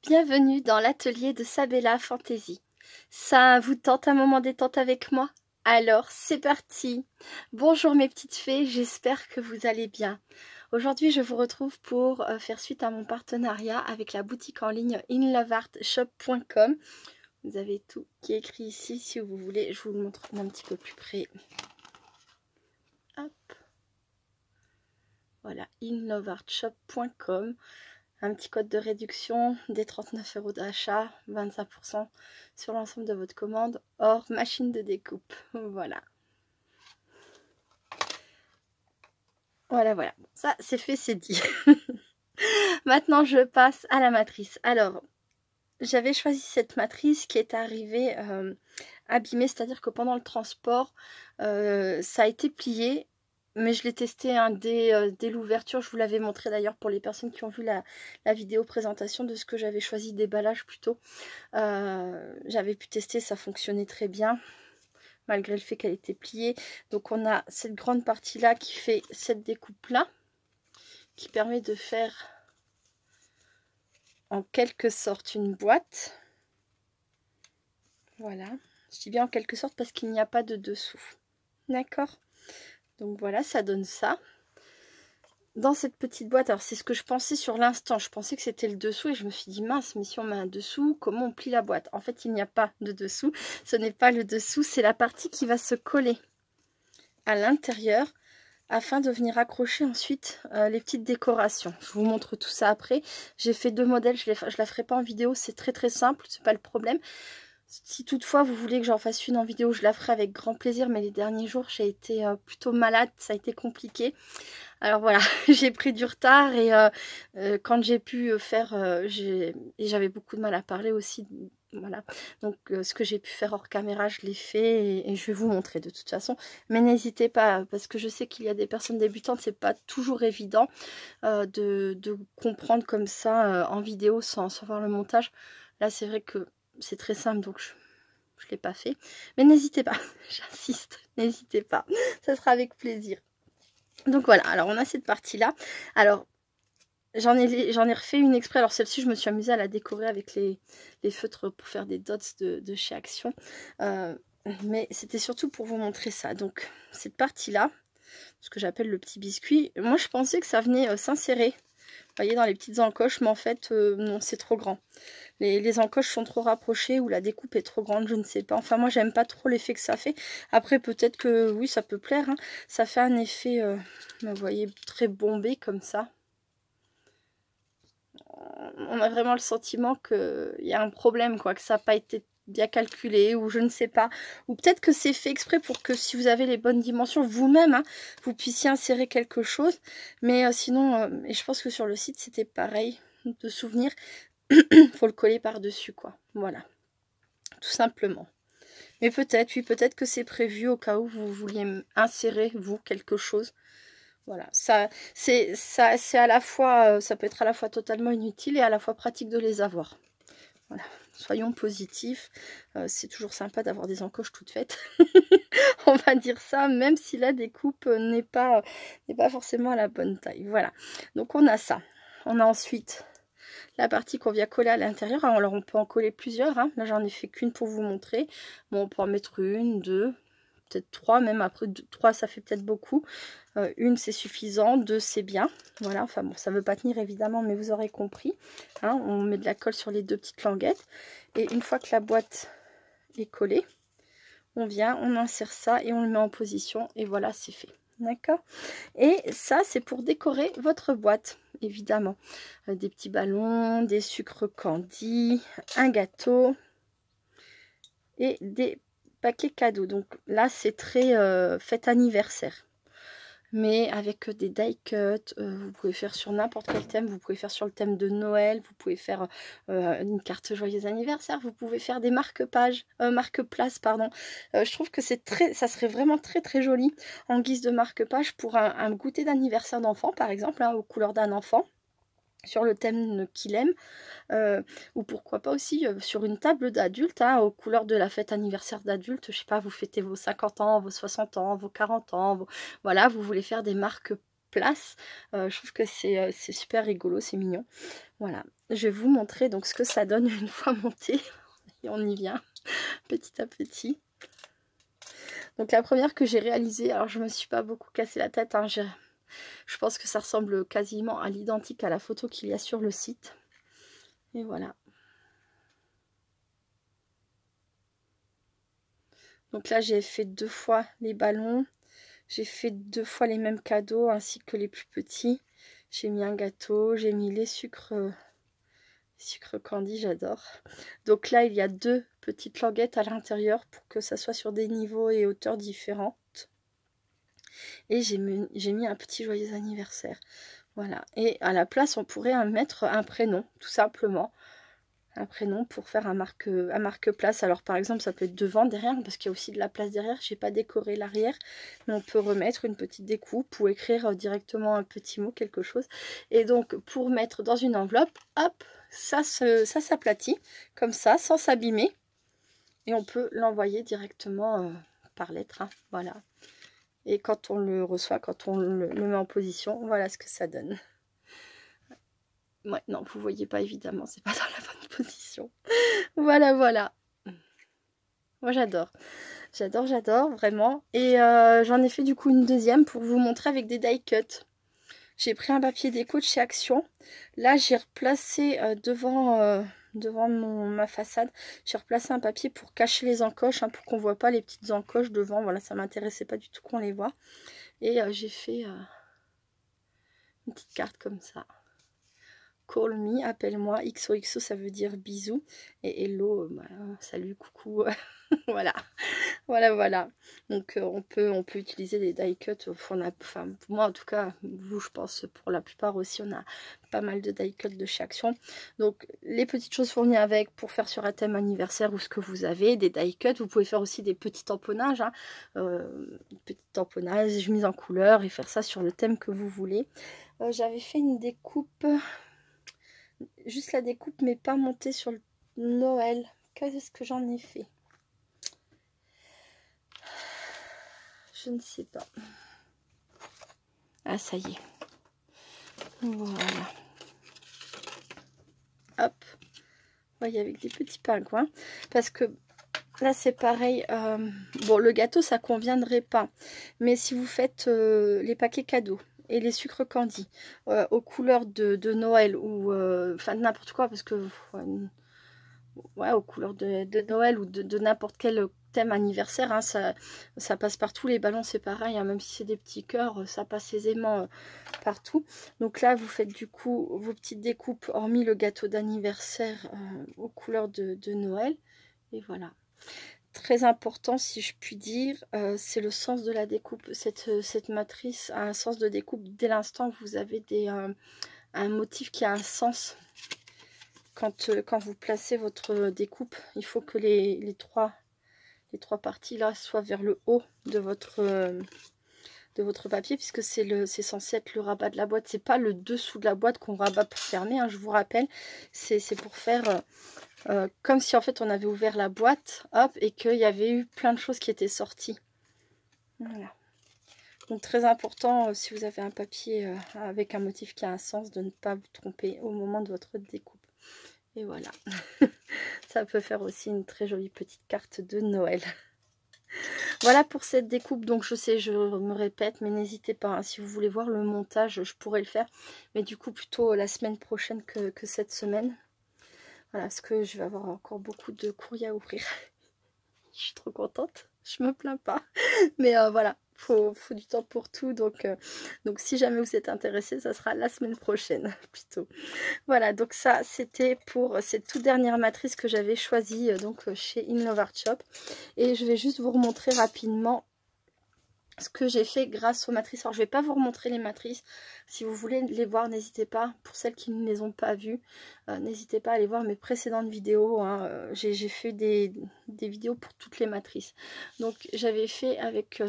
Bienvenue dans l'atelier de Sabella Fantasy. Ça vous tente un moment détente avec moi? Alors c'est parti! Bonjour mes petites fées, j'espère que vous allez bien. Aujourd'hui je vous retrouve pour faire suite à mon partenariat avec la boutique en ligne inloveartshop.com. Vous avez tout qui est écrit ici si vous voulez, je vous le montre un petit peu plus près. Hop. Voilà, inloveartshop.com. Un petit code de réduction des 39 € d'achat, 25% sur l'ensemble de votre commande, hors machine de découpe. Voilà. Voilà. Ça, c'est fait, c'est dit. Maintenant, je passe à la matrice. Alors, j'avais choisi cette matrice qui est arrivée abîmée, c'est-à-dire que pendant le transport, ça a été plié. Mais je l'ai testé dès l'ouverture, je vous l'avais montré d'ailleurs pour les personnes qui ont vu la vidéo présentation de ce que j'avais choisi, déballage plutôt. J'avais pu tester, ça fonctionnait très bien, malgré le fait qu'elle était pliée. Donc on a cette grande partie là qui fait cette découpe là, qui permet de faire en quelque sorte une boîte. Voilà, je dis bien en quelque sorte parce qu'il n'y a pas de dessous. D'accord ? Donc voilà, ça donne ça. Dans cette petite boîte, alors c'est ce que je pensais sur l'instant, je pensais que c'était le dessous et je me suis dit mince, mais si on met un dessous, comment on plie la boîte? En fait, il n'y a pas de dessous, ce n'est pas le dessous, c'est la partie qui va se coller à l'intérieur afin de venir accrocher ensuite les petites décorations. Je vous montre tout ça après. J'ai fait deux modèles, je la ferai pas en vidéo, c'est très simple, c'est pas le problème. Si toutefois vous voulez que j'en fasse une en vidéo, je la ferai avec grand plaisir, mais les derniers jours j'ai été plutôt malade, ça a été compliqué. Alors voilà, j'ai pris du retard et quand j'ai pu faire, j'avais beaucoup de mal à parler aussi, voilà. Donc ce que j'ai pu faire hors caméra, je l'ai fait et je vais vous montrer de toute façon. Mais n'hésitez pas, parce que je sais qu'il y a des personnes débutantes, c'est pas toujours évident de comprendre comme ça en vidéo sans voir le montage. Là c'est vrai que c'est très simple, donc je ne l'ai pas fait. Mais n'hésitez pas, j'insiste, n'hésitez pas, ça sera avec plaisir. Donc voilà, alors on a cette partie-là. Alors, j'en ai refait une exprès. Alors celle-ci, je me suis amusée à la décorer avec les feutres pour faire des dots de chez Action. Mais c'était surtout pour vous montrer ça. Donc, cette partie-là, ce que j'appelle le petit biscuit, moi je pensais que ça venait s'insérer. Vous voyez, dans les petites encoches, mais en fait, non, c'est trop grand. Les encoches sont trop rapprochées ou la découpe est trop grande, je ne sais pas. Enfin, moi, j'aime pas trop l'effet que ça fait. Après, peut-être que, oui, ça peut plaire. Hein. Ça fait un effet, vous voyez, très bombé comme ça. On a vraiment le sentiment qu'il y a un problème, quoi, que ça n'a pas été bien calculé ou je ne sais pas. Ou peut-être que c'est fait exprès pour que si vous avez les bonnes dimensions, vous-même, hein, vous puissiez insérer quelque chose. Mais sinon, et je pense que sur le site, c'était pareil, de souvenir. Faut le coller par-dessus, quoi. Voilà. Tout simplement. Mais peut-être, oui, peut-être que c'est prévu au cas où vous vouliez insérer, vous, quelque chose. Voilà. C'est à la fois, ça peut être à la fois totalement inutile et à la fois pratique de les avoir. Voilà. Soyons positifs. C'est toujours sympa d'avoir des encoches toutes faites. On va dire ça, même si la découpe n'est pas forcément à la bonne taille. Voilà. Donc on a ça. On a ensuite la partie qu'on vient coller à l'intérieur. Alors on peut en coller plusieurs, hein. Là j'en ai fait qu'une pour vous montrer. Bon, on peut en mettre une, deux, peut-être trois, même après trois ça fait peut-être beaucoup. Une c'est suffisant, deux c'est bien. Voilà, enfin bon, ça ne veut pas tenir évidemment, mais vous aurez compris. Hein, on met de la colle sur les deux petites languettes. Et une fois que la boîte est collée, on vient, on insère ça et on le met en position. Et voilà, c'est fait. D'accord? Et ça, c'est pour décorer votre boîte, évidemment. Des petits ballons, des sucres candy, un gâteau et des paquets cadeaux. Donc là, c'est très fête anniversaire. Mais avec des die cuts, vous pouvez faire sur n'importe quel thème. Vous pouvez faire sur le thème de Noël, vous pouvez faire une carte joyeux anniversaire, vous pouvez faire des marque-pages, marque-place, pardon. Je trouve que ça serait vraiment très joli en guise de marque-page pour un goûter d'anniversaire d'enfant, par exemple, hein, aux couleurs d'un enfant, sur le thème qu'il aime. Ou pourquoi pas aussi sur une table d'adulte, hein, aux couleurs de la fête anniversaire d'adulte. Je sais pas, vous fêtez vos 50 ans, vos 60 ans, vos 40 ans, voilà, vous voulez faire des marques place. Je trouve que c'est super rigolo, c'est mignon. Voilà, je vais vous montrer donc ce que ça donne une fois monté. Et on y vient petit à petit. Donc la première que j'ai réalisée, alors je me suis pas beaucoup cassé la tête, hein, je pense que ça ressemble quasiment à l'identique à la photo qu'il y a sur le site. Et voilà. Donc là j'ai fait 2 fois les ballons, j'ai fait 2 fois les mêmes cadeaux ainsi que les plus petits. J'ai mis un gâteau, j'ai mis les sucres candy, j'adore. Donc là il y a 2 petites languettes à l'intérieur pour que ça soit sur des niveaux et hauteurs différentes. Et j'ai mis un petit joyeux anniversaire. Voilà. Et à la place, on pourrait mettre un prénom, tout simplement. Un prénom pour faire un marque-place. Alors par exemple, ça peut être devant, derrière, parce qu'il y a aussi de la place derrière. J'ai pas décoré l'arrière, mais on peut remettre une petite découpe ou écrire directement un petit mot, quelque chose. Et donc, pour mettre dans une enveloppe, hop, ça s'aplatit, comme ça, sans s'abîmer. Et on peut l'envoyer directement par lettre. Hein, voilà. Et quand on le reçoit, quand on le met en position, voilà ce que ça donne. Ouais, non, vous voyez pas évidemment, c'est pas dans la bonne position. Voilà, voilà. Moi j'adore. J'adore vraiment. Et j'en ai fait du coup une deuxième pour vous montrer avec des die cuts. J'ai pris un papier déco de chez Action. Là j'ai replacé devant ma façade, j'ai replacé un papier pour cacher les encoches, hein, pour qu'on voit pas les petites encoches devant. Voilà, ça m'intéressait pas du tout qu'on les voit. Et j'ai fait une petite carte comme ça. Call me, appelle-moi. XOXO, ça veut dire bisous. Et hello, bah, salut, coucou. Voilà. Voilà. Donc on peut utiliser des die cuts. Enfin, moi en tout cas, vous je pense pour la plupart aussi, on a pas mal de die cuts de chez Action. Donc les petites choses fournies avec pour faire sur un thème anniversaire ou ce que vous avez, des die cuts. Vous pouvez faire aussi des petits tamponnages, hein, mise en couleur et faire ça sur le thème que vous voulez. J'avais fait une découpe, juste la découpe, mais pas montée sur le Noël. Qu'est-ce que j'en ai fait? Je ne sais pas. Ah, ça y est. Voilà. Hop. Vous voyez, avec des petits pingouins. Parce que là, c'est pareil. Bon, le gâteau, ça conviendrait pas. Mais si vous faites les paquets cadeaux et les sucres candy aux couleurs de Noël ou enfin de n'importe quoi, parce que ouais, aux couleurs de Noël ou de n'importe quel thème anniversaire, hein, ça passe partout. Les ballons c'est pareil, hein, même si c'est des petits cœurs, ça passe aisément partout. Donc là vous faites du coup vos petites découpes, hormis le gâteau d'anniversaire aux couleurs de Noël. Et voilà. Très important, si je puis dire, c'est le sens de la découpe. Cette matrice a un sens de découpe dès l'instant où vous avez un motif qui a un sens. Quand vous placez votre découpe, il faut que les trois parties là soient vers le haut de votre papier, puisque c'est censé être le rabat de la boîte. C'est pas le dessous de la boîte qu'on rabat pour fermer, hein, je vous rappelle. C'est pour faire comme si en fait on avait ouvert la boîte, hop, et qu'il y avait eu plein de choses qui étaient sorties. Voilà. Donc très important, si vous avez un papier avec un motif qui a un sens, de ne pas vous tromper au moment de votre découpe. Et voilà, ça peut faire aussi une très jolie petite carte de Noël. Voilà pour cette découpe. Donc je sais, je me répète, mais n'hésitez pas, hein, si vous voulez voir le montage, je pourrais le faire. Mais du coup, plutôt la semaine prochaine que cette semaine. Voilà, parce que je vais avoir encore beaucoup de courriers à ouvrir. Je suis trop contente, je me plains pas. Mais voilà, faut du temps pour tout. Donc si jamais vous êtes intéressé, ça sera la semaine prochaine plutôt. Voilà, donc ça c'était pour cette toute dernière matrice que j'avais choisie donc chez InLove Shop. Et je vais juste vous remontrer rapidement ce que j'ai fait grâce aux matrices. Alors je vais pas vous remontrer les matrices. Si vous voulez les voir, n'hésitez pas. Pour celles qui ne les ont pas vues, n'hésitez pas à aller voir mes précédentes vidéos, hein. J'ai fait des vidéos pour toutes les matrices. Donc j'avais fait avec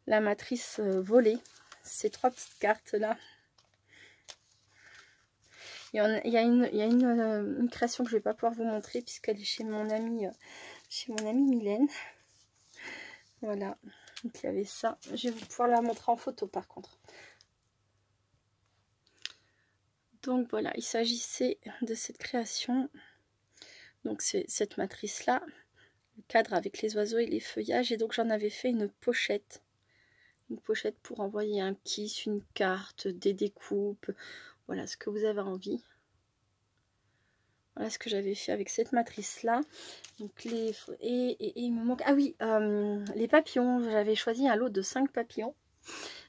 la matrice volée, ces 3 petites cartes là. Il y a une création que je vais pas pouvoir vous montrer puisqu'elle est chez mon amie Mylène. Voilà. Donc il y avait ça. Je vais pouvoir la montrer en photo par contre. Donc voilà, il s'agissait de cette création. Donc c'est cette matrice là, le cadre avec les oiseaux et les feuillages, et donc j'en avais fait une pochette pour envoyer un kiss, une carte, des découpes, voilà ce que vous avez envie. Voilà ce que j'avais fait avec cette matrice là. Donc il me manque, ah oui, les papillons, j'avais choisi un lot de 5 papillons.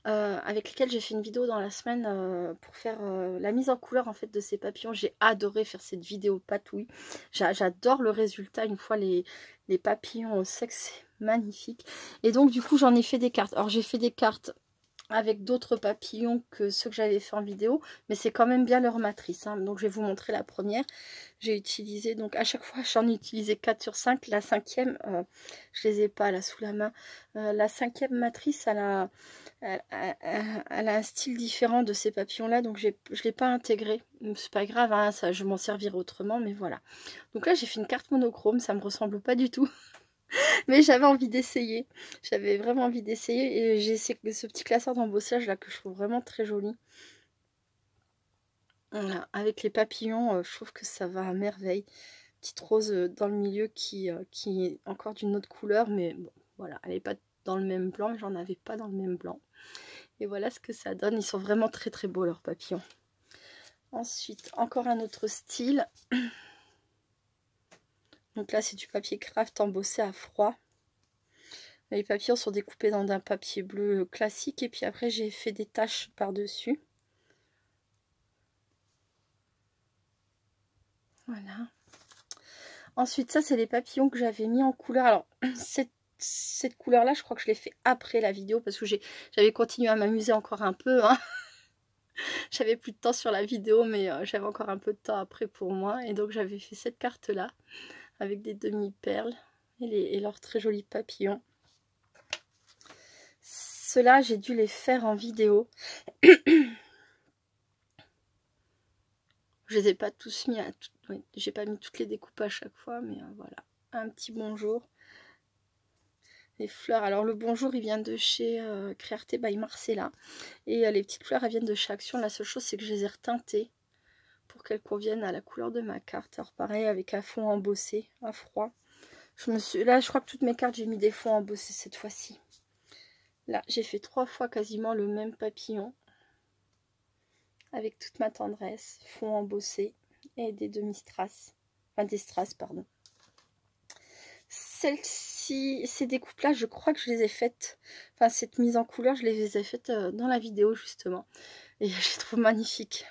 Avec lesquels j'ai fait une vidéo dans la semaine pour faire la mise en couleur en fait de ces papillons. J'ai adoré faire cette vidéo patouille. J'adore le résultat une fois les papillons au sec, c'est magnifique. Et donc du coup j'en ai fait des cartes. Alors j'ai fait des cartes avec d'autres papillons que ceux que j'avais fait en vidéo, mais c'est quand même bien leur matrice, hein. Donc je vais vous montrer la première. J'ai utilisé, donc à chaque fois j'en ai utilisé 4 sur 5. La cinquième, je les ai pas là sous la main. La cinquième matrice, elle a un style différent de ces papillons là, donc je l'ai pas intégré. C'est pas grave, hein, ça, je m'en servirai autrement, mais voilà. Donc là j'ai fait une carte monochrome, ça me ressemble pas du tout. Mais j'avais envie d'essayer. J'avais vraiment envie d'essayer. Et j'ai ce petit classeur d'embossage là que je trouve vraiment très joli. Voilà, avec les papillons, je trouve que ça va à merveille. Petite rose dans le milieu qui est encore d'une autre couleur. Mais bon, voilà, elle n'est pas dans le même blanc. J'en avais pas dans le même blanc. Et voilà ce que ça donne. Ils sont vraiment très très beaux leurs papillons. Ensuite, encore un autre style. Donc là, c'est du papier craft embossé à froid. Les papillons sont découpés dans un papier bleu classique. Et puis après, j'ai fait des taches par-dessus. Voilà. Ensuite, ça, c'est les papillons que j'avais mis en couleur. Alors, cette couleur-là, je crois que je l'ai fait après la vidéo. Parce que j'avais continué à m'amuser encore un peu. Hein. J'avais plus de temps sur la vidéo, mais j'avais encore un peu de temps après pour moi. Et donc, j'avais fait cette carte-là. Avec des demi-perles. Et leurs très jolis papillons. Ceux-là, j'ai dû les faire en vidéo. Je les ai pas tous mis à oui, j'ai pas mis toutes les découpes à chaque fois, mais voilà. Un petit bonjour. Les fleurs, alors le bonjour il vient de chez Créarté by Marcella. Et les petites fleurs elles viennent de chez Action. La seule chose c'est que je les ai reteintées pour qu'elles conviennent à la couleur de ma carte. Alors pareil avec un fond embossé à froid. Là je crois que toutes mes cartes j'ai mis des fonds embossés cette fois-ci. Là j'ai fait 3 fois quasiment le même papillon. Avec toute ma tendresse, fond embossé et des demi-strass. Enfin des strass pardon. Celle-ci, ces découpes-là, je crois que je les ai faites. Enfin, cette mise en couleur, je les ai faites dans la vidéo, justement. Et je les trouve magnifiques.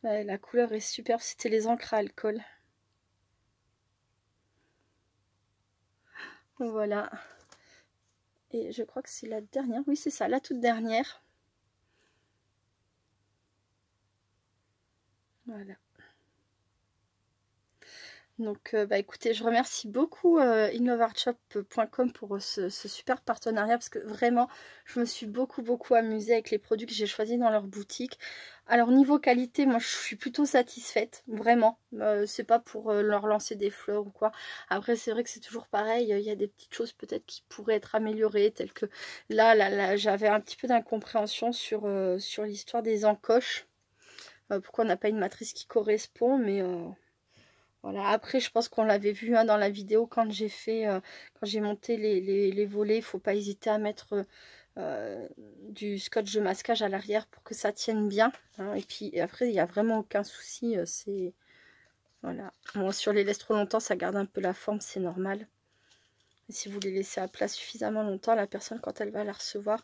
Ouais, la couleur est super. C'était les encres à alcool. Voilà. Et je crois que c'est la dernière. Oui, c'est ça, la toute dernière. Voilà. Donc bah écoutez, je remercie beaucoup inloveartshop.com pour ce super partenariat parce que vraiment je me suis beaucoup amusée avec les produits que j'ai choisis dans leur boutique. Alors niveau qualité, moi je suis plutôt satisfaite, vraiment. C'est pas pour leur lancer des fleurs ou quoi. Après c'est vrai que c'est toujours pareil, il y a des petites choses peut-être qui pourraient être améliorées, telles que là j'avais un petit peu d'incompréhension sur l'histoire des encoches. Pourquoi on n'a pas une matrice qui correspond, mais voilà, après je pense qu'on l'avait vu hein, dans la vidéo quand j'ai fait, quand j'ai monté les volets, il ne faut pas hésiter à mettre du scotch de masquage à l'arrière pour que ça tienne bien. Hein, et puis après il n'y a vraiment aucun souci, c'est voilà. Bon, sur les laisse trop longtemps, ça garde un peu la forme, c'est normal. Et si vous les laissez à plat suffisamment longtemps, la personne quand elle va la recevoir,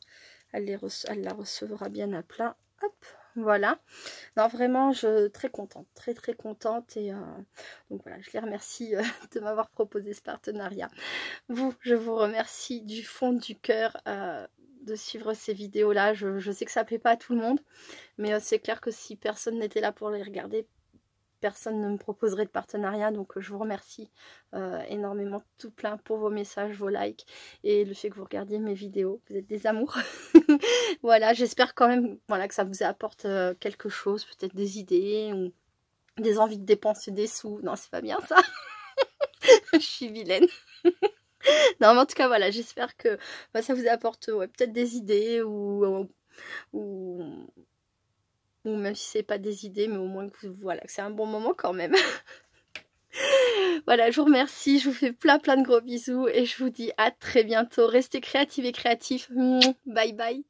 elle la recevra bien à plat. Hop, voilà. Non, vraiment, très contente, très contente. Et donc voilà, je les remercie de m'avoir proposé ce partenariat. Je vous remercie du fond du cœur de suivre ces vidéos-là. Je sais que ça ne plaît pas à tout le monde, mais c'est clair que si personne n'était là pour les regarder, personne ne me proposerait de partenariat. Donc je vous remercie énormément tout plein pour vos messages, vos likes et le fait que vous regardiez mes vidéos. Vous êtes des amours. Voilà, j'espère quand même voilà, que ça vous apporte quelque chose, peut-être des idées ou des envies de dépenser des sous. Non, c'est pas bien ça. Je suis vilaine. Non, mais en tout cas, voilà, j'espère que ça vous apporte ouais, peut-être des idées ou Ou même si c'est pas des idées, mais au moins que voilà, que c'est un bon moment quand même. Voilà, je vous remercie, je vous fais plein de gros bisous et je vous dis à très bientôt. Restez créatifs et créatifs. Bye bye.